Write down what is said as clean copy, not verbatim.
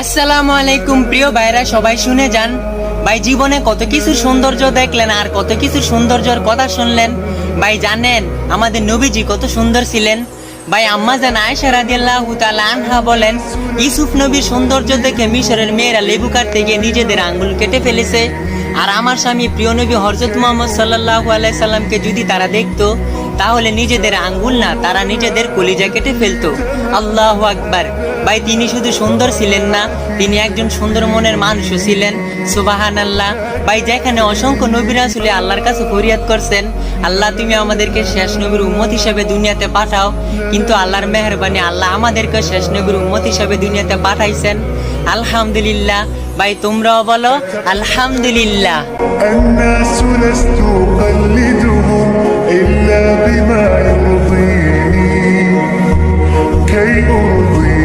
আসসালামু আলাইকুম প্রিয় ভাইরা, সবাই শুনে যান। ভাই জীবনে কত কিছু সৌন্দর্য দেখলেন আর কত কিছু সৌন্দর্যের কথা শুনলেন। ভাই জানেন আমাদের নবীজি কত সুন্দর ছিলেন। ভাই আম্মা জান আয়েশা রাদিয়াল্লাহু তাআলা আনহা বলেন, ইউসুফ নবীর সৌন্দর্য দেখে মিশরের মেয়েরা লেবু কাটতে গিয়ে নিজেদের আঙ্গুল কেটে ফেলেছে। আর আমার স্বামী প্রিয় নবী হযরত মুহাম্মদ সাল্লাল্লাহু আলাইহি সাল্লামকে যদি তারা দেখতো, তাহলে নিজেদের আঙ্গুল না, তারা নিজেদের কলিজা কেটে ফেলতো। আল্লাহু আকবার। ভাই তিনি শুধু সুন্দর ছিলেন না, তিনি একজন সুন্দর মনের মানুষও ছিলেন। সুবহানাল্লাহ। ভাই যেখানে অসংখ্য নবী রাসূল আল্লাহর কাছে ফরিয়াদ করছেন, আল্লাহ তুমি আমাদেরকে শেষ নবীর উম্মত হিসেবে দুনিয়াতে পাঠাও, কিন্তু আল্লাহর মেহেরবানি আল্লাহ আমাদেরকে শেষ নবীর উম্মত হিসেবে দুনিয়াতে পাঠাইছেন। আলহামদুলিল্লাহ। ভাই তোমরাও বলো আলহামদুলিল্লাহ। الناس لست أقلدهم إلا بما يرضيني كي أرضي